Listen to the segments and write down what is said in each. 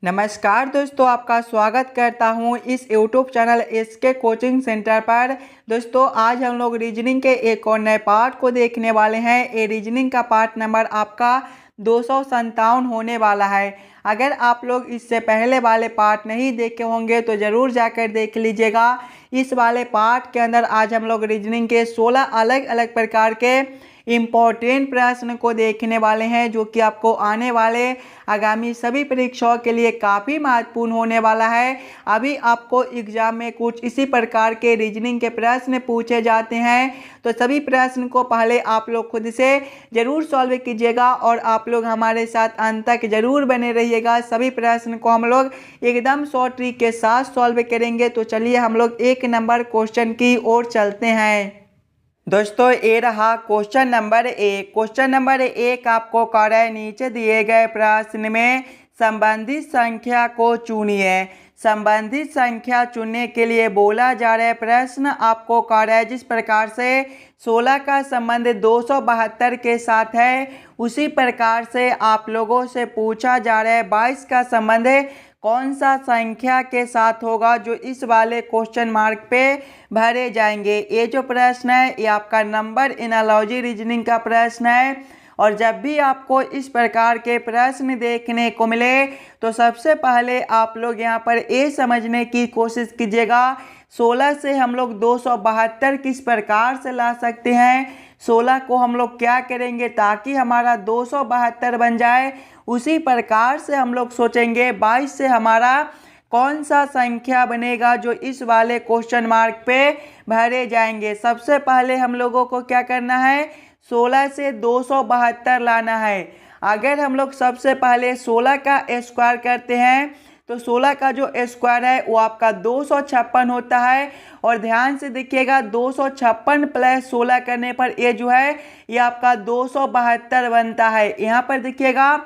नमस्कार दोस्तों, आपका स्वागत करता हूं इस YouTube channel SK coaching centre पर। दोस्तों आज हम लोग रीजनिंग के एक और नए पार्ट को देखने वाले हैं। ये रीजनिंग का पार्ट नंबर आपका 257 होने वाला है। अगर आप लोग इससे पहले वाले पार्ट नहीं देखे होंगे तो ज़रूर जाकर देख लीजिएगा। इस वाले पार्ट के अंदर आज हम लोग रीजनिंग के 16 अलग अलग प्रकार के इम्पोर्टेंट प्रश्न को देखने वाले हैं, जो कि आपको आने वाले आगामी सभी परीक्षाओं के लिए काफ़ी महत्वपूर्ण होने वाला है। अभी आपको एग्जाम में कुछ इसी प्रकार के रीजनिंग के प्रश्न पूछे जाते हैं, तो सभी प्रश्न को पहले आप लोग खुद से ज़रूर सॉल्व कीजिएगा और आप लोग हमारे साथ अंत तक ज़रूर बने रहिएगा। सभी प्रश्न को हम लोग एकदम शॉर्ट ट्रिक के साथ सॉल्व करेंगे। तो चलिए हम लोग एक नंबर क्वेश्चन की ओर चलते हैं। दोस्तों ये रहा क्वेश्चन नंबर 1। क्वेश्चन नंबर 1 आपको कह रहा है नीचे दिए गए प्रश्न में संबंधित संख्या को चुनिए। संबंधित संख्या चुनने के लिए बोला जा रहा है प्रश्न आपको कह रहा है जिस प्रकार से 16 का संबंध 272 के साथ है, उसी प्रकार से आप लोगों से पूछा जा रहा है 22 का संबंध कौन सा संख्या के साथ होगा, जो इस वाले क्वेश्चन मार्क पे भरे जाएंगे। ये जो प्रश्न है ये आपका नंबर एनालॉजी रीजनिंग का प्रश्न है। और जब भी आपको इस प्रकार के प्रश्न देखने को मिले तो सबसे पहले आप लोग यहाँ पर ये समझने की कोशिश कीजिएगा 16 से हम लोग 272 किस प्रकार से ला सकते हैं। 16 को हम लोग क्या करेंगे ताकि हमारा 272 बन जाए, उसी प्रकार से हम लोग सोचेंगे 22 से हमारा कौन सा संख्या बनेगा जो इस वाले क्वेश्चन मार्क पे भरे जाएंगे। सबसे पहले हम लोगों को क्या करना है, 16 से 272 लाना है। अगर हम लोग सबसे पहले 16 का स्क्वायर करते हैं तो 16 का जो स्क्वायर है वो आपका 256 होता है। और ध्यान से देखिएगा 256 प्लस 16 करने पर ये जो है ये आपका 272 बनता है। यहाँ पर देखिएगा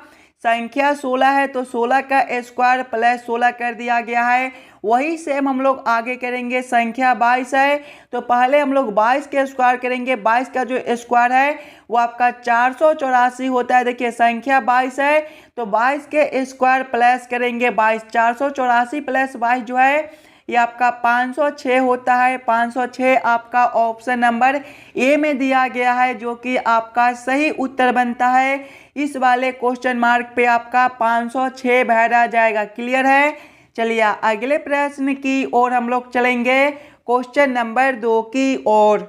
संख्या 16 है तो 16 का स्क्वायर प्लस 16 कर दिया गया है। वही सेम हम लोग आगे करेंगे। संख्या 22 है तो पहले हम लोग 22 के स्क्वायर करेंगे। 22 का जो स्क्वायर है वो आपका 484 होता है। देखिए संख्या 22 है तो 22 के स्क्वायर प्लस करेंगे 22, 484 प्लस 22 जो है ये आपका 506 होता है। 506 आपका ऑप्शन नंबर ए में दिया गया है, जो कि आपका सही उत्तर बनता है। इस वाले क्वेश्चन मार्क पे आपका 506 भरा जाएगा। क्लियर है। चलिए अगले प्रश्न की ओर हम लोग चलेंगे, क्वेश्चन नंबर 2 की ओर।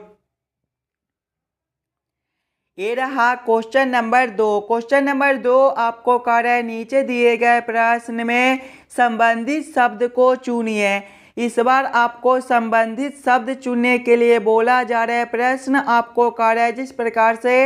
ये रहा क्वेश्चन नंबर 2। क्वेश्चन नंबर 2 आपको कह रहा है नीचे दिए गए प्रश्न में संबंधित शब्द को चुनिए। इस बार आपको संबंधित शब्द चुनने के लिए बोला जा रहा है प्रश्न आपको कह रहा है जिस प्रकार से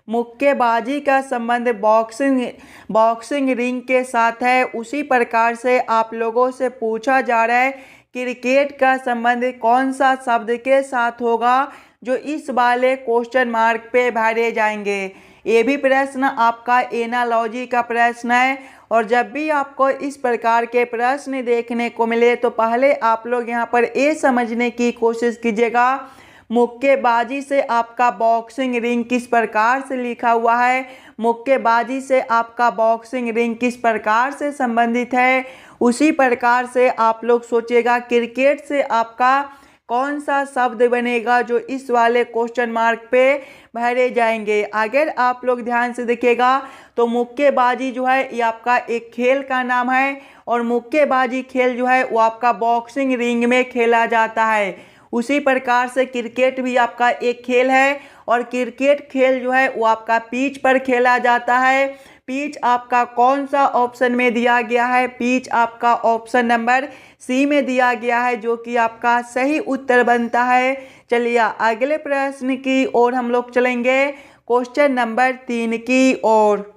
मुक्केबाजी का संबंध बॉक्सिंग रिंग के साथ है, उसी प्रकार से आप लोगों से पूछा जा रहा है क्रिकेट का संबंध कौन सा शब्द के साथ होगा, जो इस वाले क्वेश्चन मार्क पे भरे जाएंगे। ये भी प्रश्न आपका एनालॉजी का प्रश्न है। और जब भी आपको इस प्रकार के प्रश्न देखने को मिले तो पहले आप लोग यहाँ पर ये समझने की कोशिश कीजिएगा मुक्केबाजी से आपका बॉक्सिंग रिंग किस प्रकार से लिखा हुआ है, मुक्केबाजी से आपका बॉक्सिंग रिंग किस प्रकार से संबंधित है। उसी प्रकार से आप लोग सोचिएगा क्रिकेट से आपका कौन सा शब्द बनेगा जो इस वाले क्वेश्चन मार्क पे भरे जाएंगे। अगर आप लोग ध्यान से देखिएगा तो मुक्केबाजी जो है ये आपका एक खेल का नाम है और मुक्केबाजी खेल जो है वो आपका बॉक्सिंग रिंग में खेला जाता है। उसी प्रकार से क्रिकेट भी आपका एक खेल है और क्रिकेट खेल जो है वो आपका पिच पर खेला जाता है। पिच आपका कौन सा ऑप्शन में दिया गया है, पिच आपका ऑप्शन नंबर सी में दिया गया है, जो कि आपका सही उत्तर बनता है। चलिए अगले प्रश्न की ओर हम लोग चलेंगे, क्वेश्चन नंबर 3 की ओर।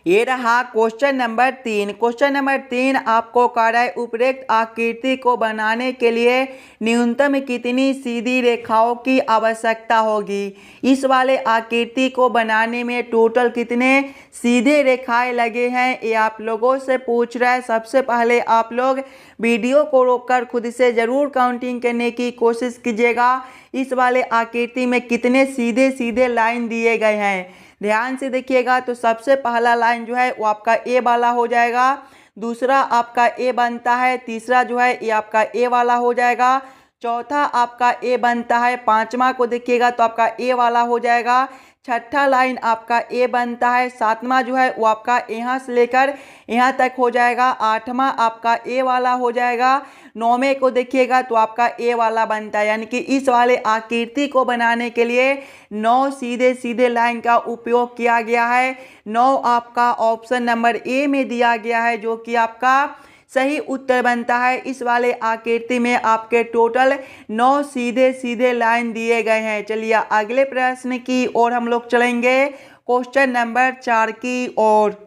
ये रहा क्वेश्चन नंबर 3। क्वेश्चन नंबर 3 आपको कह रहा है उपरोक्त आकृति को बनाने के लिए न्यूनतम कितनी सीधी रेखाओं की आवश्यकता होगी। इस वाले आकृति को बनाने में टोटल कितने सीधे रेखाएं लगे हैं ये आप लोगों से पूछ रहा है। सबसे पहले आप लोग वीडियो को रोककर खुद से ज़रूर काउंटिंग करने की कोशिश कीजिएगा इस वाले आकृति में कितने सीधे सीधे लाइन दिए गए हैं। ध्यान से देखिएगा तो सबसे पहला लाइन जो है वो आपका ए वाला हो जाएगा। दूसरा आपका ए बनता है, तीसरा जो है ये आपका ए वाला हो जाएगा, चौथा आपका ए बनता है, पांचवा को देखिएगा तो आपका ए वाला हो जाएगा, छठा लाइन आपका ए बनता है, सातवां जो है वो आपका यहाँ से लेकर यहाँ तक हो जाएगा, आठवां आपका ए वाला हो जाएगा, नौवें को देखिएगा तो आपका ए वाला बनता है। यानी कि इस वाले आकृति को बनाने के लिए 9 सीधे सीधे लाइन का उपयोग किया गया है। 9 आपका ऑप्शन नंबर ए में दिया गया है, जो कि आपका सही उत्तर बनता है। इस वाले आकृति में आपके टोटल 9 सीधे सीधे लाइन दिए गए हैं। चलिए अगले प्रश्न की ओर हम लोग चलेंगे, क्वेश्चन नंबर 4 की ओर।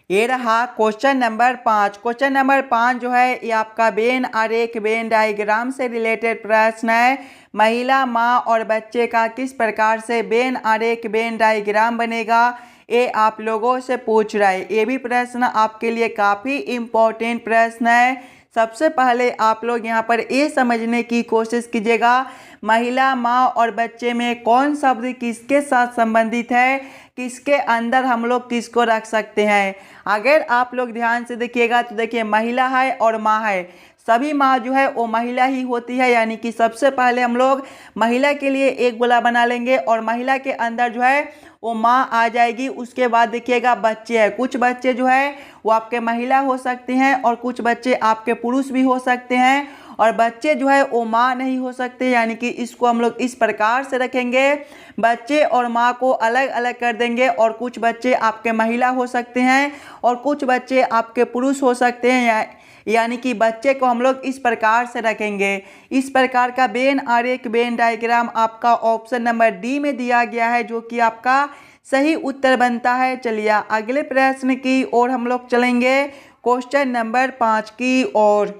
ये रहा क्वेश्चन नंबर 5। क्वेश्चन नंबर 5 जो है ये आपका वेन आरेख वेन डायग्राम से रिलेटेड प्रश्न है। महिला, माँ और बच्चे का किस प्रकार से वेन आरेख वेन डायग्राम बनेगा, ये आप लोगों से पूछ रहा है। ये भी प्रश्न आपके लिए काफ़ी इम्पोर्टेंट प्रश्न है। सबसे पहले आप लोग यहाँ पर ये समझने की कोशिश कीजिएगा, महिला, माँ और बच्चे में कौन शब्द किसके साथ संबंधित है, किसके अंदर हम लोग किसको रख सकते हैं। अगर आप लोग ध्यान से देखिएगा तो देखिए महिला है और माँ है, सभी माँ जो है वो महिला ही होती है। यानी कि सबसे पहले हम लोग महिला के लिए एक गोला बना लेंगे और महिला के अंदर जो है वो माँ आ जाएगी। उसके बाद देखिएगा बच्चे हैं, कुछ बच्चे जो है वो आपके महिला हो सकते हैं और कुछ बच्चे आपके पुरुष भी हो सकते हैं, और बच्चे जो है वो माँ नहीं हो सकते। यानी कि इसको हम लोग इस प्रकार से रखेंगे, बच्चे और माँ को अलग अलग कर देंगे, और कुछ बच्चे आपके महिला हो सकते हैं और कुछ बच्चे आपके पुरुष हो सकते हैं। यानी कि बच्चे को हम लोग इस प्रकार से रखेंगे। इस प्रकार का वेन आरेख वेन डायग्राम आपका ऑप्शन नंबर डी में दिया गया है, जो कि आपका सही उत्तर बनता है। चलिए अगले प्रश्न की ओर हम लोग चलेंगे, क्वेश्चन नंबर 5 की ओर।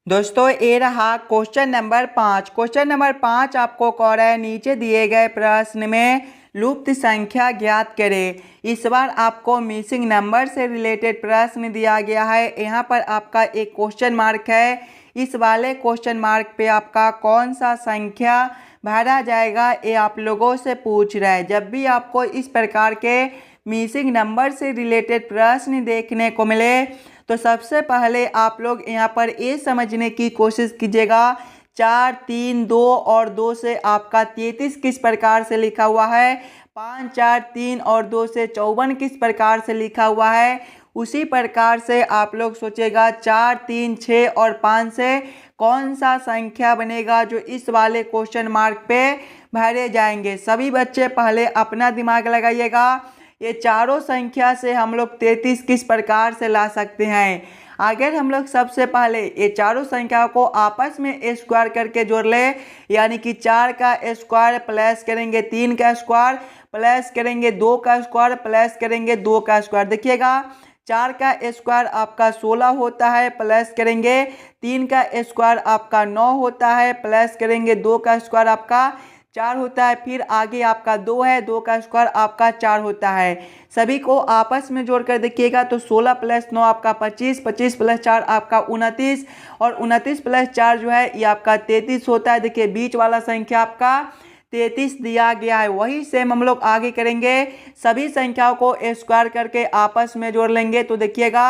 दोस्तों ये रहा क्वेश्चन नंबर 5। क्वेश्चन नंबर 5 आपको कह रहा है नीचे दिए गए प्रश्न में लुप्त संख्या ज्ञात करें। इस बार आपको मिसिंग नंबर से रिलेटेड प्रश्न दिया गया है। यहाँ पर आपका एक क्वेश्चन मार्क है, इस वाले क्वेश्चन मार्क पे आपका कौन सा संख्या भरा जाएगा, ये आप लोगों से पूछ रहा है। जब भी आपको इस प्रकार के मिसिंग नंबर से रिलेटेड प्रश्न देखने को मिले तो सबसे पहले आप लोग यहाँ पर ये समझने की कोशिश कीजिएगा, 4, 3, 2 और 2 से आपका 33 किस प्रकार से लिखा हुआ है, 5, 4, 3 और 2 से 54 किस प्रकार से लिखा हुआ है। उसी प्रकार से आप लोग सोचेगा 4, 3, 6 और 5 से कौन सा संख्या बनेगा जो इस वाले क्वेश्चन मार्क पे भरे जाएंगे। सभी बच्चे पहले अपना दिमाग लगाइएगा, ये चारों संख्या से हम लोग 33 किस प्रकार से ला सकते हैं। अगर हम लोग सबसे पहले ये चारों संख्याओं को आपस में स्क्वायर करके जोड़ ले, यानी कि 4 का स्क्वायर प्लस करेंगे 3 का स्क्वायर प्लस करेंगे 2 का स्क्वायर प्लस करेंगे 2 का स्क्वायर। देखिएगा 4 का स्क्वायर आपका 16 होता है, प्लस करेंगे 3 का स्क्वायर आपका 9 होता है, प्लस करेंगे 2 का स्क्वायर आपका 4 होता है। फिर आगे आपका 2 है, 2 का स्क्वायर आपका 4 होता है। सभी को आपस में जोड़कर देखिएगा तो 16 प्लस 9 आपका 25, 25 प्लस 4 आपका 29 और 29 प्लस 4 जो है ये आपका 33 होता है। देखिए बीच वाला संख्या आपका 33 दिया गया है। वही सेम हम लोग आगे करेंगे, सभी संख्याओं को स्क्वायर करके आपस में जोड़ लेंगे। तो देखिएगा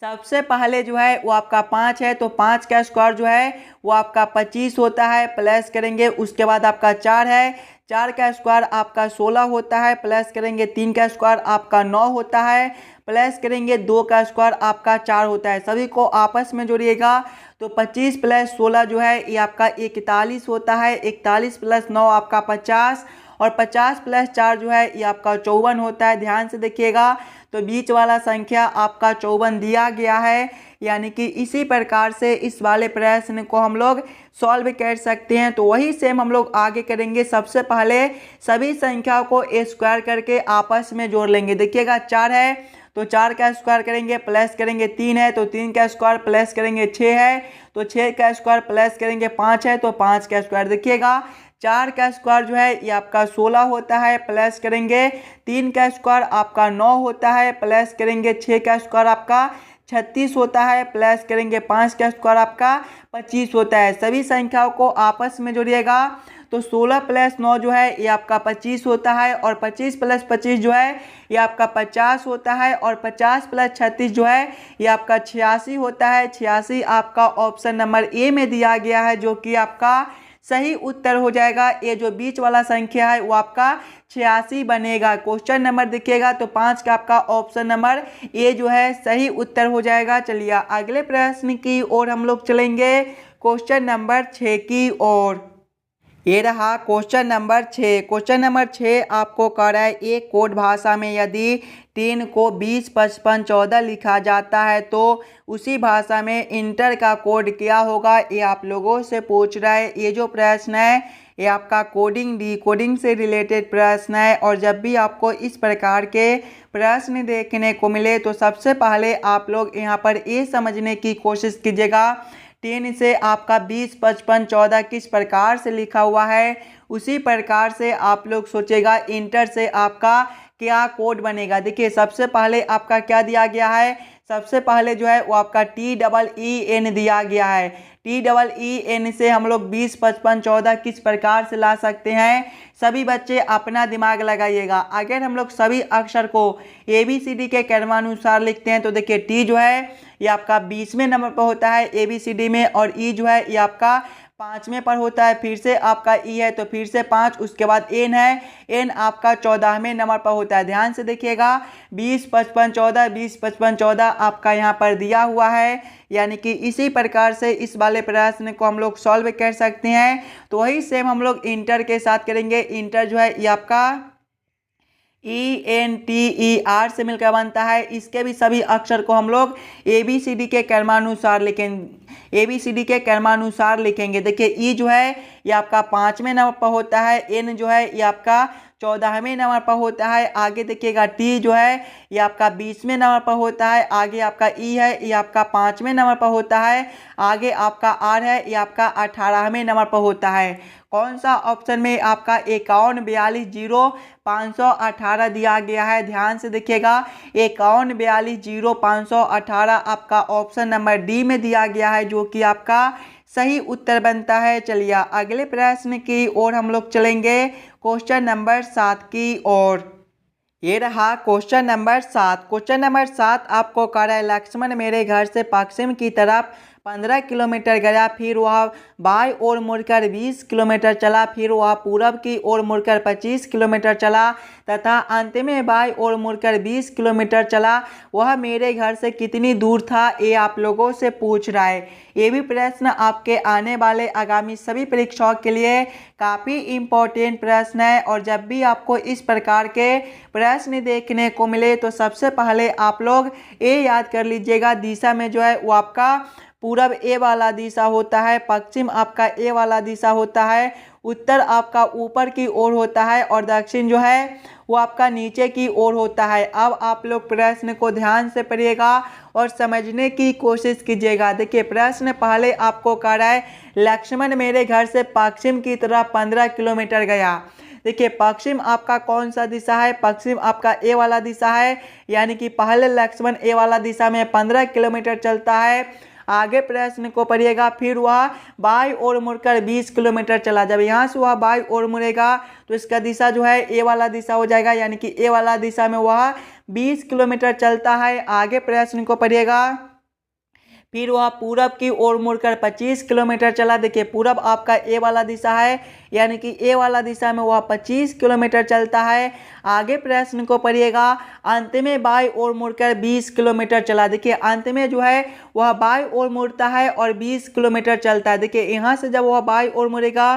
सबसे पहले जो है वो आपका 5 है, तो 5 का स्क्वायर जो है वो आपका 25 होता है, प्लस करेंगे उसके बाद आपका 4 है, 4 का स्क्वायर आपका 16 होता है, प्लस करेंगे 3 का स्क्वायर आपका 9 होता है, प्लस करेंगे 2 का स्क्वायर आपका 4 होता है। सभी को आपस में जोड़िएगा तो 25 प्लस 16 जो है ये आपका 41 होता है, 41 प्लस 9 आपका 50 और 50 प्लस 4 जो है ये आपका 54 होता है। ध्यान से देखिएगा तो बीच वाला संख्या आपका 54 दिया गया है। यानी कि इसी प्रकार से इस वाले प्रश्न को हम लोग सॉल्व कर सकते हैं। तो वही सेम हम लोग आगे करेंगे। सबसे पहले सभी संख्याओं को स्क्वायर करके आपस में जोड़ लेंगे। देखिएगा 4 है तो 4 का स्क्वायर करेंगे, प्लस करेंगे 3 है तो 3 का स्क्वायर प्लस करेंगे 6 है तो 6 का स्क्वायर प्लस करेंगे 5 है तो 5 का स्क्वायर। देखिएगा 4 का स्क्वायर जो है ये आपका 16 होता है, प्लस करेंगे 3 का स्क्वायर आपका 9 होता है, प्लस करेंगे 6 का स्क्वायर आपका 36 होता है, प्लस करेंगे 5 का स्क्वायर आपका 25 होता है। सभी संख्याओं को आपस में जोड़िएगा तो 16 + 9 जो है ये आपका 25 होता है और 25 + 25 जो है ये आपका 50 होता है और 50 + 36 जो है ये आपका 86 होता है। 86 आपका ऑप्शन नंबर ए में दिया गया है जो कि आपका सही उत्तर हो जाएगा। ये जो बीच वाला संख्या है वो आपका 86 बनेगा। क्वेश्चन नंबर देखिएगा तो 5 का आपका ऑप्शन नंबर ए जो है सही उत्तर हो जाएगा। चलिए अगले प्रश्न की ओर हम लोग चलेंगे, क्वेश्चन नंबर 6 की ओर। ये रहा क्वेश्चन नंबर 6। क्वेश्चन नंबर 6 आपको कह रहा है एक कोड भाषा में यदि 3 को 20, 55, 14 लिखा जाता है तो उसी भाषा में इंटर का कोड क्या होगा, ये आप लोगों से पूछ रहा है। ये जो प्रश्न है ये आपका कोडिंग डिकोडिंग से रिलेटेड प्रश्न है और जब भी आपको इस प्रकार के प्रश्न देखने को मिले तो सबसे पहले आप लोग यहाँ पर ये समझने की कोशिश कीजिएगा 3 से आपका 20, 55, 14 किस प्रकार से लिखा हुआ है, उसी प्रकार से आप लोग सोचेगा इंटर से आपका क्या कोड बनेगा। देखिए सबसे पहले आपका क्या दिया गया है, सबसे पहले जो है वो आपका TEEN दिया गया है। TEEN से हम लोग 20, 55, 14 किस प्रकार से ला सकते हैं, सभी बच्चे अपना दिमाग लगाइएगा। अगर हम लोग सभी अक्षर को ABCD के क्रमानुसार लिखते हैं तो देखिए टी जो है ये आपका 20वें नंबर पर होता है ABCD में और ई जो है ये आपका 5वें पर होता है। फिर से आपका ई है तो फिर से 5, उसके बाद एन है, एन आपका 14वें नंबर पर होता है। ध्यान से देखिएगा 20, 55, 14, 20, 55, 14 आपका यहाँ पर दिया हुआ है, यानी कि इसी प्रकार से इस वाले प्रश्न को हम लोग सॉल्व कर सकते हैं। तो वही सेम हम लोग इंटर के साथ करेंगे। इंटर जो है ये आपका ENTER से मिलकर बनता है। इसके भी सभी अक्षर को हम लोग ABCD के क्रमानुसार लिखेंगे, ABCD के क्रमानुसार लिखेंगे। देखिए ई जो है ये आपका 5वें नंबर पर होता है, एन जो है ये आपका 14वें नंबर पर होता है। आगे देखिएगा टी जो है ये आपका 20वें नंबर पर होता है। आगे आपका ई है ये आपका 5वें नंबर पर होता है। आगे आपका आर है ये आपका 18वें नंबर पर होता है। कौन सा ऑप्शन में आपका 51, 42, 0, 518 दिया गया है। ध्यान से देखिएगा 51, 42, 0, 518 आपका ऑप्शन नंबर डी में दिया गया है जो कि आपका सही उत्तर बनता है। चलिए अगले प्रश्न की ओर हम लोग चलेंगे, क्वेश्चन नंबर 7 की ओर। ये रहा क्वेश्चन नंबर 7। क्वेश्चन नंबर 7 आपको कह रहा है लक्ष्मण मेरे घर से पश्चिम की तरफ 15 किलोमीटर गया, फिर वह बाईं ओर मुड़कर 20 किलोमीटर चला, फिर वह पूरब की ओर मुड़कर 25 किलोमीटर चला तथा अंत में बाईं ओर मुड़कर 20 किलोमीटर चला। वह मेरे घर से कितनी दूर था, ये आप लोगों से पूछ रहा है। ये भी प्रश्न आपके आने वाले आगामी सभी परीक्षाओं के लिए काफ़ी इम्पोर्टेंट प्रश्न है और जब भी आपको इस प्रकार के प्रश्न देखने को मिले तो सबसे पहले आप लोग ये याद कर लीजिएगा दिशा में जो है वो आपका पूरब ए वाला दिशा होता है, पश्चिम आपका ए वाला दिशा होता है, उत्तर आपका ऊपर की ओर होता है और दक्षिण जो है वो आपका नीचे की ओर होता है। अब आप लोग प्रश्न को ध्यान से पढ़िएगा और समझने की कोशिश कीजिएगा। देखिए प्रश्न पहले आपको कह रहा है लक्ष्मण मेरे घर से पश्चिम की तरफ 15 किलोमीटर गया। देखिए पश्चिम आपका कौन सा दिशा है, पश्चिम आपका ए वाला दिशा है, यानी कि पहले लक्ष्मण ए वाला दिशा में 15 किलोमीटर चलता है। आगे प्रश्न को पढ़िएगा, फिर वह बाईं ओर मुड़कर 20 किलोमीटर चला। जब यहाँ से वह बाईं ओर मुड़ेगा तो इसका दिशा जो है ए वाला दिशा हो जाएगा, यानी कि ए वाला दिशा में वह 20 किलोमीटर चलता है। आगे प्रश्न को पढ़िएगा, फिर वह पूरब की ओर मुड़कर 25 किलोमीटर चला। देखिए पूरब आपका ए वाला दिशा है, यानी कि ए वाला दिशा में वह 25 किलोमीटर चलता है। आगे प्रश्न को पढ़िएगा, अंत में बाईं ओर मुड़कर 20 किलोमीटर चला। देखिए अंत में जो है वह बाईं ओर मुड़ता है और 20 किलोमीटर चलता है। देखिए यहाँ से जब वह बाईं ओर मुड़ेगा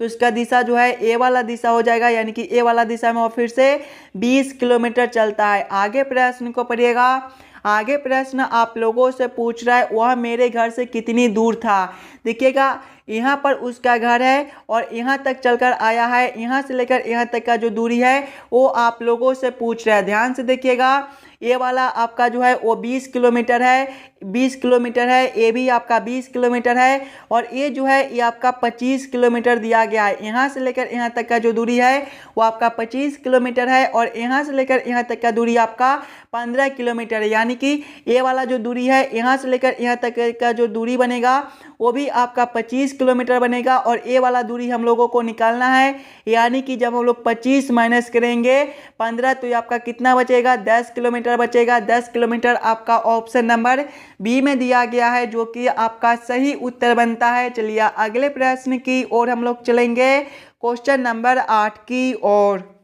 तो इसका दिशा जो है ए वाला दिशा हो जाएगा, यानी कि ए वाला दिशा में वह फिर से 20 किलोमीटर चलता है। आगे प्रश्न को पढ़िएगा, आगे प्रश्न आप लोगों से पूछ रहा है वह मेरे घर से कितनी दूर था। देखिएगा यहाँ पर उसका घर है और यहाँ तक चलकर आया है, यहाँ से लेकर यहाँ तक का जो दूरी है वो आप लोगों से पूछ रहा है। ध्यान से देखिएगा ये वाला आपका जो है वो 20 किलोमीटर है, 20 किलोमीटर है, ये भी आपका 20 किलोमीटर है और ये जो है ये आपका 25 किलोमीटर दिया गया है। यहाँ से लेकर यहाँ तक का जो दूरी है वो आपका 25 किलोमीटर है और यहाँ से लेकर यहाँ तक का दूरी आपका 15 किलोमीटर, यानी कि ये वाला जो दूरी है यहाँ से लेकर यहाँ तक का जो दूरी बनेगा वो भी आपका 25 किलोमीटर बनेगा। और ये वाला दूरी हम लोगों को निकालना है, यानी कि जब हम लोग 25 माइनस करेंगे 15 तो ये आपका कितना बचेगा, 10 किलोमीटर बचेगा। 10 किलोमीटर आपका ऑप्शन नंबर बी में दिया गया है, जो कि आपका सही उत्तर बनता है। चलिए अगले प्रश्न की ओर हम लोग चलेंगे, क्वेश्चन नंबर 8 की ओर।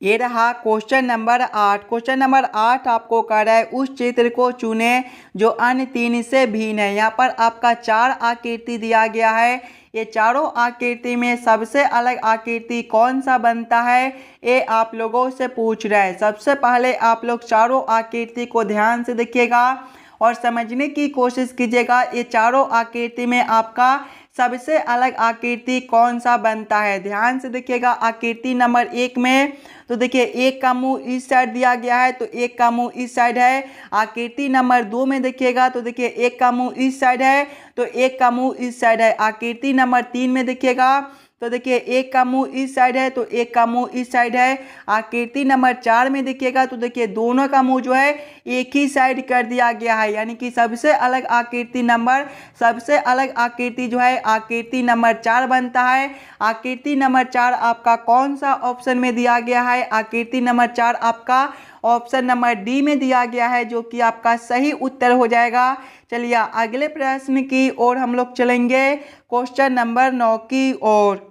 ये रहा क्वेश्चन नंबर 8। क्वेश्चन नंबर 8 आपको कह रहा है उस चित्र को चुने जो अन्य 3 से भिन्न है। यहाँ पर आपका 4 आकृति दिया गया है। ये चारों आकृति में सबसे अलग आकृति कौन सा बनता है, ये आप लोगों से पूछ रहा है। सबसे पहले आप लोग चारों आकृति को ध्यान से देखिएगा और समझने की कोशिश कीजिएगा। ये चारों आकृति में आपका सबसे अलग आकृति कौन सा बनता है, ध्यान से देखिएगा। आकृति नंबर 1 में तो देखिए एक का मुंह इस साइड दिया गया है, तो एक का मुंह इस साइड है। आकृति नंबर 2 में देखिएगा तो देखिए एक का मुंह इस साइड है, तो एक का मुंह इस साइड है। आकृति नंबर 3 में देखिएगा तो देखिए एक का मुंह इस साइड है, तो एक का मुंह इस साइड है। आकृति नंबर 4 में देखिएगा तो देखिए दोनों का मुंह जो है एक ही साइड कर दिया गया है, यानी कि सबसे अलग आकृति जो है आकृति नंबर 4 बनता है। आकृति नंबर 4 आपका कौन सा ऑप्शन में दिया गया है, आकृति नंबर 4 आपका ऑप्शन नंबर डी में दिया गया है, जो कि आपका सही उत्तर हो जाएगा। चलिए अगले प्रश्न की ओर हम लोग चलेंगे, क्वेश्चन नंबर 9 की ओर।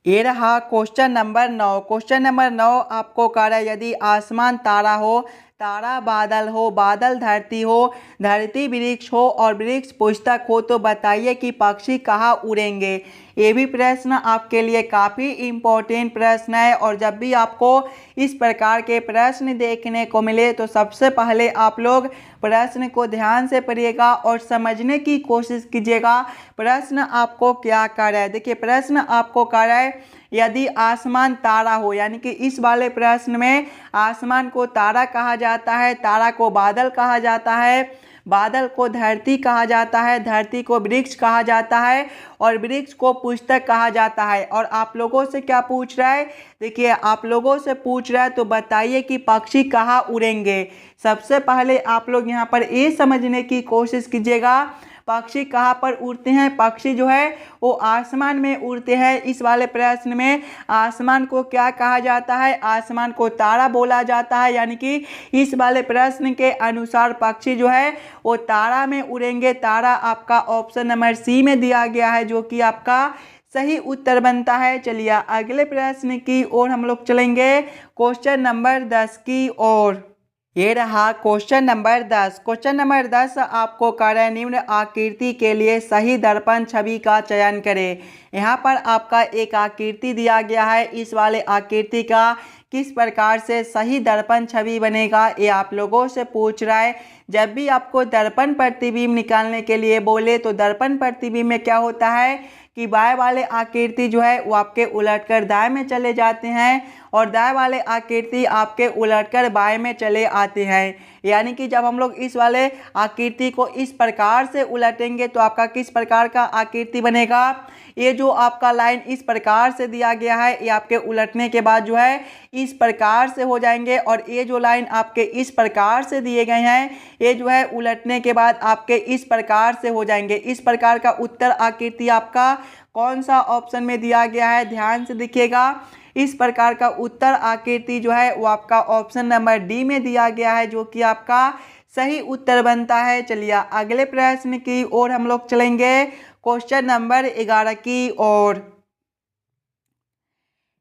ये रहा क्वेश्चन नंबर 9। क्वेश्चन नंबर 9 आपको कह रहा है यदि आसमान तारा हो, तारा बादल हो, बादल धरती हो, धरती वृक्ष हो और वृक्ष पुस्तक हो, तो बताइए कि पक्षी कहाँ उड़ेंगे। ये भी प्रश्न आपके लिए काफ़ी इम्पोर्टेंट प्रश्न है। और जब भी आपको इस प्रकार के प्रश्न देखने को मिले तो सबसे पहले आप लोग प्रश्न को ध्यान से पढ़िएगा और समझने की कोशिश कीजिएगा प्रश्न आपको क्या कह रहा है। देखिए प्रश्न आपको कह रहा है यदि आसमान तारा हो, यानी कि इस वाले प्रश्न में आसमान को तारा कहा जाता है, तारा को बादल कहा जाता है, बादल को धरती कहा जाता है, धरती को वृक्ष कहा जाता है और वृक्ष को पुस्तक कहा जाता है। और आप लोगों से क्या पूछ रहा है, देखिए आप लोगों से पूछ रहा है तो बताइए कि पक्षी कहाँ उड़ेंगे। सबसे पहले आप लोग यहाँ पर ये समझने की कोशिश कीजिएगा पक्षी कहाँ पर उड़ते हैं। पक्षी जो है वो आसमान में उड़ते हैं। इस वाले प्रश्न में आसमान को क्या कहा जाता है, आसमान को तारा बोला जाता है, यानी कि इस वाले प्रश्न के अनुसार पक्षी जो है वो तारा में उड़ेंगे। तारा आपका ऑप्शन नंबर सी में दिया गया है, जो कि आपका सही उत्तर बनता है। चलिए अगले प्रश्न की ओर हम लोग चलेंगे, क्वेश्चन नंबर 10 की ओर। ये रहा क्वेश्चन नंबर 10। क्वेश्चन नंबर 10 आपको कह रहा है निम्न आकृति के लिए सही दर्पण छवि का चयन करें। यहाँ पर आपका एक आकृति दिया गया है, इस वाले आकृति का किस प्रकार से सही दर्पण छवि बनेगा ये आप लोगों से पूछ रहा है। जब भी आपको दर्पण प्रतिबिंब निकालने के लिए बोले तो दर्पण प्रतिबिंब में क्या होता है कि बाएं वाले आकृति जो है वो आपके उलटकर दाएं में चले जाते हैं और दाएं वाले आकृति आपके उलटकर बाएं में चले आते हैं। यानी कि जब हम लोग इस वाले आकृति को इस प्रकार से उलटेंगे तो आपका किस प्रकार का आकृति बनेगा। ये जो आपका लाइन इस प्रकार से दिया गया है ये आपके उलटने के बाद जो है इस प्रकार से हो जाएंगे और ये जो लाइन आपके इस प्रकार से दिए गए हैं ये जो है उलटने के बाद आपके इस प्रकार से हो जाएंगे। इस प्रकार का उत्तर आकृति आपका कौन सा ऑप्शन में दिया गया है, ध्यान से देखिएगा। इस प्रकार का उत्तर आकृति जो है वो आपका ऑप्शन नंबर डी में दिया गया है, जो कि आपका सही उत्तर बनता है। चलिए अगले प्रश्न की ओर हम लोग चलेंगे, क्वेश्चन नंबर 11 की ओर।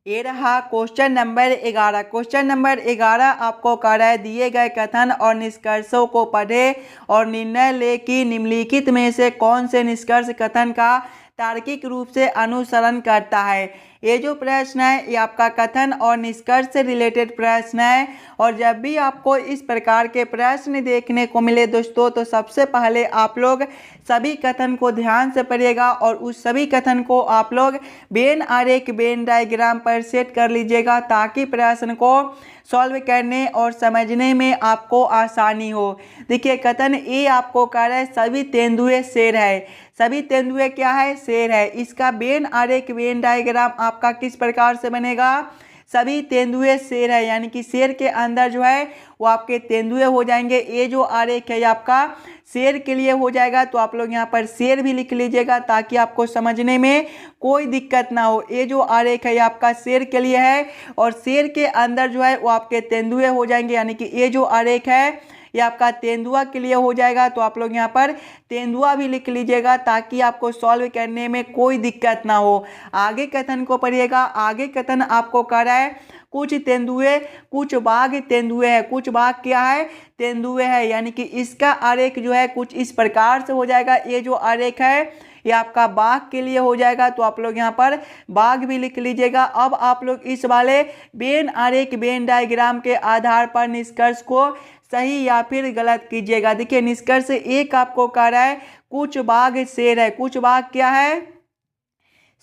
ये रहा क्वेश्चन नंबर 11। क्वेश्चन नंबर 11 आपको कह रहा है दिए गए कथन और निष्कर्षों को पढ़े और निर्णय ले कि निम्नलिखित में से कौन से निष्कर्ष कथन का तार्किक रूप से अनुसरण करता है। ये जो प्रश्न है ये आपका कथन और निष्कर्ष से रिलेटेड प्रश्न है। और जब भी आपको इस प्रकार के प्रश्न देखने को मिले दोस्तों तो सबसे पहले आप लोग सभी कथन को ध्यान से पढ़िएगा और उस सभी कथन को आप लोग वेन आरेख वेन डायग्राम पर सेट कर लीजिएगा ताकि प्रश्न को सॉल्व करने और समझने में आपको आसानी हो। देखिए कथन ए आपको कह रहा है सभी तेंदुए शेर है। सभी तेंदुए क्या है, शेर है। इसका वेन आरेख वेन डायग्राम आपका किस प्रकार से बनेगा, सभी तेंदुए शेर है, यानी कि शेर के अंदर जो है वो आपके तेंदुए हो जाएंगे। ये जो आरेख है ये आपका शेर के लिए हो जाएगा, तो आप लोग यहाँ पर शेर भी लिख लीजिएगा ताकि आपको समझने में कोई दिक्कत ना हो। ये जो आरेख है ये आपका शेर के लिए है और शेर के अंदर जो है वो आपके तेंदुए हो जाएंगे, यानी कि ये जो आरेख है ये आपका तेंदुआ के लिए हो जाएगा। तो आप लोग यहाँ पर तेंदुआ भी लिख लीजिएगा ताकि आपको सॉल्व करने में कोई दिक्कत ना हो। आगे कथन को पढ़िएगा। आगे कथन आपको कह रहा है कुछ तेंदुए कुछ बाघ तेंदुए है। कुछ बाघ क्या है? तेंदुए है, यानी कि इसका आरेख जो है कुछ इस प्रकार से हो जाएगा। ये जो आरेख है ये आपका बाघ के लिए हो जाएगा, तो आप लोग यहाँ पर बाघ भी लिख लीजिएगा। अब आप लोग इस वाले वेन आरेख वेन डायग्राम के आधार पर निष्कर्ष को सही या फिर गलत कीजिएगा। देखिए निष्कर्ष एक आपको कह रहा है कुछ बाघ शेर है। कुछ बाघ क्या है?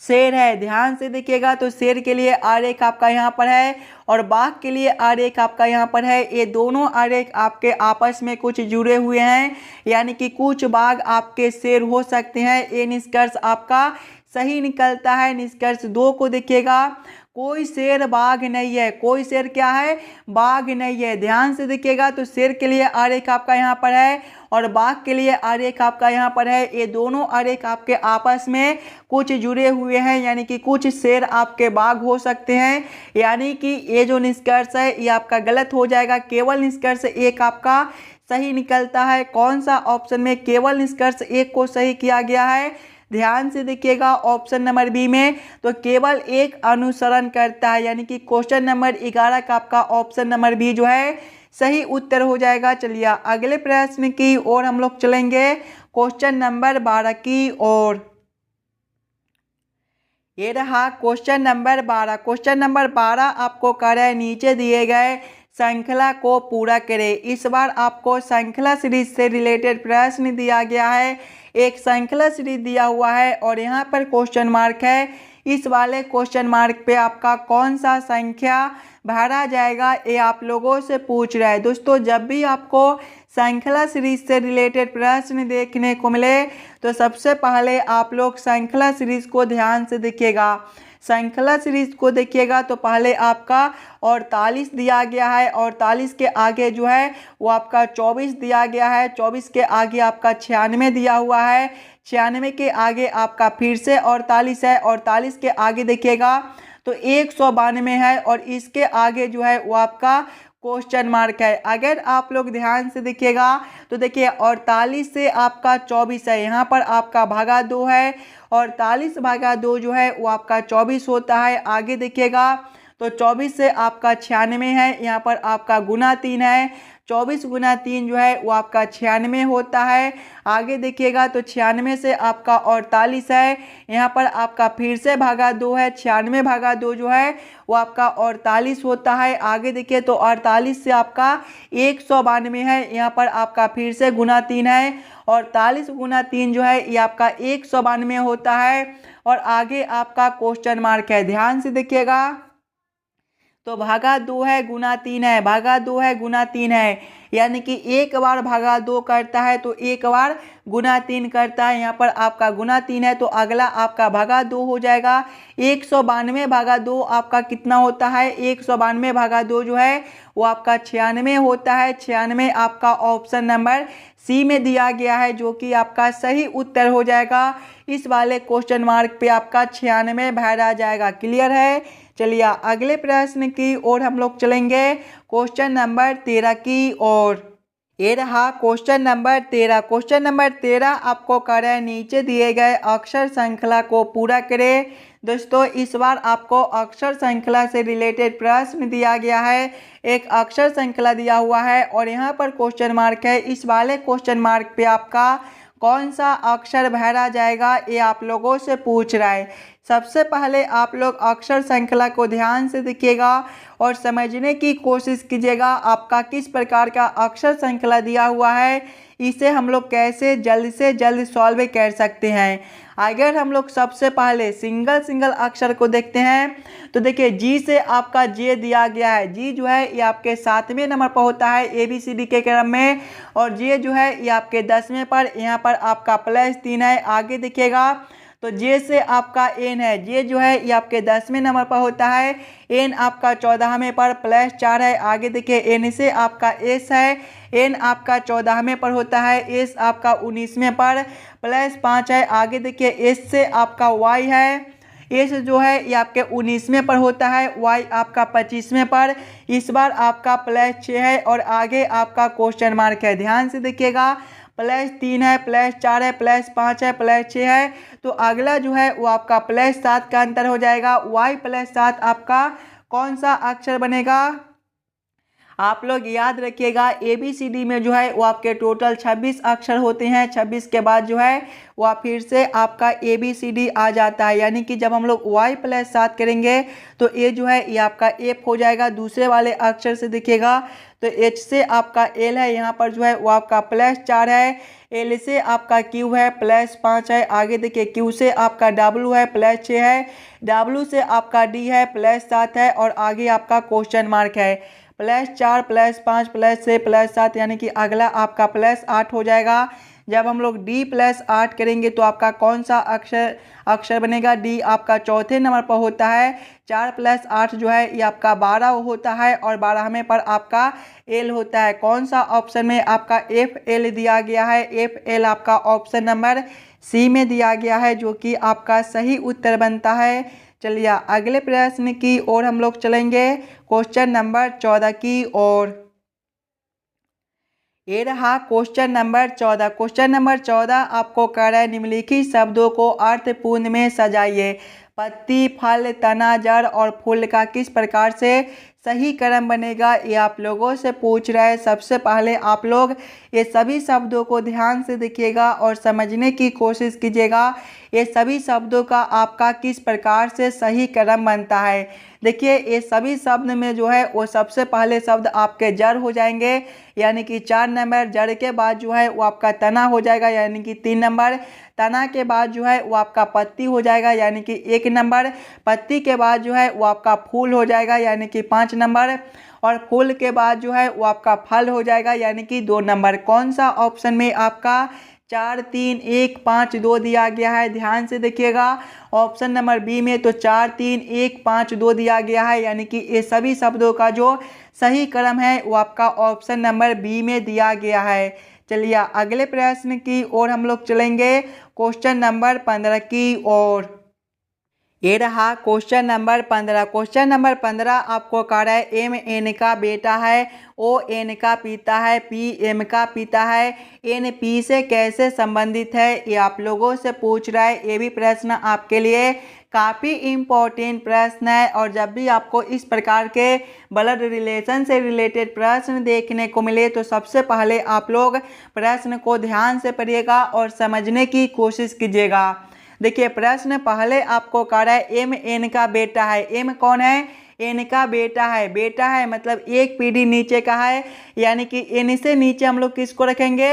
शेर है। ध्यान से देखिएगा, तो शेर के लिए आरेख आपका यहाँ पर है और बाघ के लिए आरेख आपका यहाँ पर है। ये दोनों आरेख आपके आपस में कुछ जुड़े हुए हैं, यानी कि कुछ बाघ आपके शेर हो सकते हैं। ये निष्कर्ष आपका सही निकलता है। निष्कर्ष 2 को देखिएगा, कोई शेर बाघ नहीं है। कोई शेर क्या है? बाघ नहीं है। ध्यान से देखिएगा, तो शेर के लिए आरेख आपका यहाँ पर है और बाघ के लिए आरेख आपका यहाँ पर है। ये दोनों आरेख आपके आपस में कुछ जुड़े हुए हैं, यानी कि कुछ शेर आपके बाघ हो सकते हैं, यानी कि ये जो निष्कर्ष है ये आपका गलत हो जाएगा। केवल निष्कर्ष एक आपका सही निकलता है। कौन सा ऑप्शन में केवल निष्कर्ष एक को सही किया गया है? ध्यान से देखिएगा, ऑप्शन नंबर बी में तो केवल एक अनुसरण करता है, यानी कि क्वेश्चन नंबर 11 का आपका ऑप्शन नंबर बी जो है सही उत्तर हो जाएगा। चलिए अगले प्रश्न की ओर हम लोग चलेंगे, क्वेश्चन नंबर 12 की ओर। ये रहा क्वेश्चन नंबर 12। क्वेश्चन नंबर 12 आपको कह रहा है नीचे दिए गए श्रृंखला को पूरा करें। इस बार आपको श्रृंखला सीरीज से रिलेटेड प्रश्न दिया गया है। एक श्रृंखला सीरीज दिया हुआ है और यहाँ पर क्वेश्चन मार्क है। इस वाले क्वेश्चन मार्क पे आपका कौन सा संख्या भरा जाएगा ये आप लोगों से पूछ रहा है। दोस्तों जब भी आपको श्रृंखला सीरीज से रिलेटेड प्रश्न देखने को मिले तो सबसे पहले आप लोग श्रृंखला सीरीज को ध्यान से देखिएगा। श्रृंखला सीरीज को देखिएगा तो पहले आपका 48 दिया गया है, 48 के आगे जो है वो आपका 24 दिया गया है, 24 के आगे आपका 96 दिया हुआ है, 96 के आगे आपका फिर से 48 है, 48 के आगे देखिएगा तो 192 है और इसके आगे जो है वो आपका क्वेश्चन मार्क है। अगर आप लोग ध्यान से देखिएगा तो देखिए 48 से आपका 24 है, यहाँ पर आपका भागा 2 है, 48 भागा 2 जो है वो आपका 24 होता है। आगे देखिएगा तो 24 से आपका 96 है, यहाँ पर आपका गुना 3 है, 24 गुना 3 जो है वो आपका 96 होता है। आगे देखिएगा तो 96 से आपका 48 है, यहाँ पर आपका फिर से भागा 2 है, 96 भागा 2 जो है वो आपका 48 होता है। आगे देखिए तो 48 से आपका 192 है, यहाँ पर आपका फिर से गुना 3 है, 48 गुना 3 जो है ये आपका 192 होता है और आगे आपका क्वेश्चन मार्क है। ध्यान से देखिएगा तो भागा 2 है गुना 3 है, भागा 2 है गुना 3 है, यानी कि एक बार भागा 2 करता है तो एक बार गुना 3 करता है। यहाँ पर आपका गुना 3 है तो अगला आपका भागा 2 हो जाएगा। 192 भागा 2 आपका कितना होता है? 192 भागा 2 जो है वो आपका 96 होता है। 96 आपका ऑप्शन नंबर सी में दिया गया है जो कि आपका सही उत्तर हो जाएगा। इस वाले क्वेश्चन मार्क पे आपका 96 भरा जाएगा। क्लियर है? चलिए अगले प्रश्न की ओर हम लोग चलेंगे, क्वेश्चन नंबर 13 की ओर। ये रहा क्वेश्चन नंबर 13। क्वेश्चन नंबर 13 आपको कह रहा है नीचे दिए गए अक्षर श्रृंखला को पूरा करें। दोस्तों इस बार आपको अक्षर श्रृंखला से रिलेटेड प्रश्न दिया गया है। एक अक्षर श्रृंखला दिया हुआ है और यहाँ पर क्वेश्चन मार्क है। इस वाले क्वेश्चन मार्क पे आपका कौन सा अक्षर भरा जाएगा ये आप लोगों से पूछ रहा है। सबसे पहले आप लोग अक्षर श्रृंखला को ध्यान से देखिएगा और समझने की कोशिश कीजिएगा आपका किस प्रकार का अक्षर श्रृंखला दिया हुआ है, इसे हम लोग कैसे जल्द से जल्द सॉल्व कर सकते हैं। अगर हम लोग सबसे पहले सिंगल अक्षर को देखते हैं तो देखिए जी से आपका जे दिया गया है। जी जो है ये आपके 7वें नंबर पर होता है ABCD के क्रम में और जे जो है ये आपके 10वें पर, यहाँ पर आपका +3 है। आगे देखिएगा तो जे से आपका एन है, जे जो है ये आपके 10वें नंबर पर होता है, एन आपका 14वें पर +4 है। आगे देखिए एन से आपका एस है, एन आपका 14वें पर होता है, एस आपका 19वें पर +5 है। आगे देखिए एस से आपका वाई है, एस जो है ये आपके 19वें पर होता है, वाई आपका 25वें पर, इस बार आपका +6 है और आगे आपका क्वेश्चन मार्क है। ध्यान से देखिएगा, +3 है, +4 है, +5 है, +6 है। तो अगला जो है वो आपका +7 का अंतर हो जाएगा। y +7 आपका कौन सा अक्षर बनेगा? आप लोग याद रखिएगा, ABCD में जो है वो आपके टोटल 26 अक्षर होते हैं। 26 के बाद जो है वह फिर से आपका ABCD आ जाता है, यानी कि जब हम लोग y +7 करेंगे तो ये जो है ये आपका F हो जाएगा। दूसरे वाले अक्षर से देखिएगा तो H से आपका L है, यहाँ पर जो है वो आपका +4 है, L से आपका Q है +5 है। आगे देखिए Q से आपका W है +6 है, W से आपका D है +7 है और आगे आपका क्वेश्चन मार्क है। +4 +5 +6 +7 यानी कि अगला आपका +8 हो जाएगा। जब हम लोग D +8 करेंगे तो आपका कौन सा अक्षर बनेगा? D आपका चौथे नंबर पर होता है। 4 + 8 जो है ये आपका 12 होता है और 12वें पर आपका L होता है। कौन सा ऑप्शन में आपका FL दिया गया है? FL आपका ऑप्शन नंबर C में दिया गया है, जो कि आपका सही उत्तर बनता है। चलिए अगले प्रश्न की ओर हम लोग चलेंगे, क्वेश्चन नंबर 14 की ओर। ये रहा क्वेश्चन नंबर 14। क्वेश्चन नंबर 14 आपको कह रहा है निम्नलिखित शब्दों को अर्थपूर्ण में सजाइए। पत्ती, फल, तना, जड़ और फूल का किस प्रकार से सही क्रम बनेगा, ये आप लोगों से पूछ रहा है। सबसे पहले आप लोग ये सभी शब्दों को ध्यान से देखिएगा और समझने की कोशिश कीजिएगा, ये सभी शब्दों का आपका किस प्रकार से सही क्रम बनता है। देखिए ये सभी शब्द में जो है वो सबसे पहले शब्द आपके जड़ हो जाएंगे, यानी कि 4 नंबर। जड़ के बाद जो है वो आपका तना हो जाएगा, यानी कि 3 नंबर। तना के बाद जो है वो आपका पत्ती हो जाएगा, यानी कि 1 नंबर। पत्ती के बाद जो है वो आपका फूल हो जाएगा, यानी कि 5 नंबर। और फूल के बाद जो है वो आपका फल हो जाएगा, यानी कि 2 नंबर। कौन सा ऑप्शन में आपका 4 3 1 5 2 दिया गया है? ध्यान से देखिएगा, ऑप्शन नंबर बी में तो 4 3 1 5 2 दिया गया है, यानी कि ये सभी शब्दों का जो सही क्रम है वो आपका ऑप्शन नंबर बी में दिया गया है। चलिए अगले प्रश्न की ओर हम लोग चलेंगे, क्वेश्चन नंबर 15 की ओर। ये रहा क्वेश्चन नंबर 15। क्वेश्चन नंबर 15 आपको कह रहा है एम एन का बेटा है, ओ एन का पिता है, पी एम का पिता है, एन पी से कैसे संबंधित है, ये आप लोगों से पूछ रहा है। ये भी प्रश्न आपके लिए काफ़ी इम्पोर्टेंट प्रश्न है और जब भी आपको इस प्रकार के ब्लड रिलेशन से रिलेटेड प्रश्न देखने को मिले तो सबसे पहले आप लोग प्रश्न को ध्यान से पढ़िएगा और समझने की कोशिश कीजिएगा। देखिए प्रश्न पहले आपको कह रहा है एम एन का बेटा है। एम कौन है? एन का बेटा है। बेटा है मतलब एक पीढ़ी नीचे का है, यानी कि एन से नीचे हम लोग किसको रखेंगे?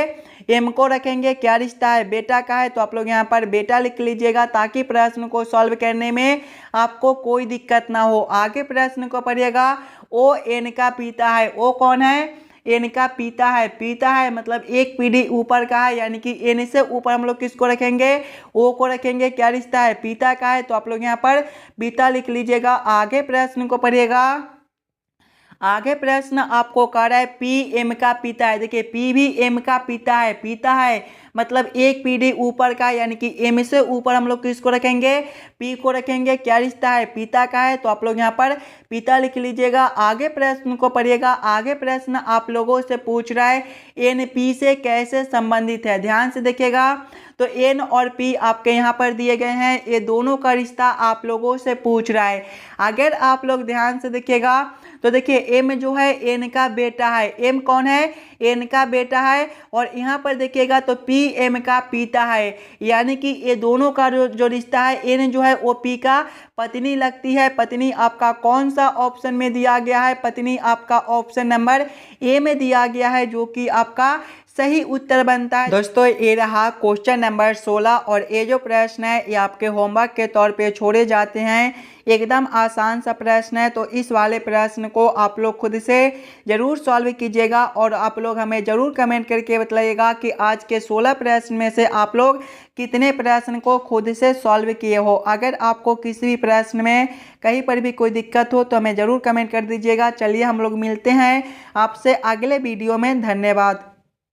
एम को रखेंगे। क्या रिश्ता है? बेटा का है, तो आप लोग यहाँ पर बेटा लिख लीजिएगा ताकि प्रश्न को सॉल्व करने में आपको कोई दिक्कत ना हो। आगे प्रश्न को पढ़िएगा, ओ एन का पिता है। ओ कौन है? एन का पिता है। पिता है मतलब एक पीढ़ी ऊपर का है, यानी कि एन से ऊपर हम लोग किसको रखेंगे? ओ को रखेंगे। क्या रिश्ता है? पिता का है, तो आप लोग यहाँ पर पिता लिख लीजिएगा। आगे प्रश्न को पढ़िएगा। आगे प्रश्न आपको कह रहा है पी एम का पिता है। देखिए पी भी एम का पिता है। पिता है मतलब एक पीढ़ी ऊपर का, यानी कि एम से ऊपर हम लोग किसको रखेंगे? पी को रखेंगे। क्या रिश्ता है? पिता का है, तो आप लोग यहाँ पर पिता लिख लीजिएगा। आगे प्रश्न को पढ़िएगा। आगे प्रश्न आप लोगों से पूछ रहा है एन पी से कैसे संबंधित है। ध्यान से देखिएगा, तो एन और पी आपके यहाँ पर दिए गए हैं, ये दोनों का रिश्ता आप लोगों से पूछ रहा है। अगर आप लोग ध्यान से देखिएगा तो देखिए एम जो है एन का बेटा है। एम कौन है? एन का बेटा है। और यहाँ पर देखिएगा तो पी एम का पिता है, यानी कि ये दोनों का जो रिश्ता है, एन जो है वो पी का पत्नी लगती है। पत्नी आपका कौन सा ऑप्शन में दिया गया है? पत्नी आपका ऑप्शन नंबर ए में दिया गया है, जो कि आपका सही उत्तर बनता है। दोस्तों ये रहा क्वेश्चन नंबर 16 और ये जो प्रश्न है ये आपके होमवर्क के तौर पे छोड़े जाते हैं। एकदम आसान सा प्रश्न है, तो इस वाले प्रश्न को आप लोग खुद से ज़रूर सॉल्व कीजिएगा और आप लोग हमें ज़रूर कमेंट करके बताइएगा कि आज के 16 प्रश्न में से आप लोग कितने प्रश्न को खुद से सॉल्व किए हो। अगर आपको किसी भी प्रश्न में कहीं पर भी कोई दिक्कत हो तो हमें ज़रूर कमेंट कर दीजिएगा। चलिए हम लोग मिलते हैं आपसे अगले वीडियो में। धन्यवाद।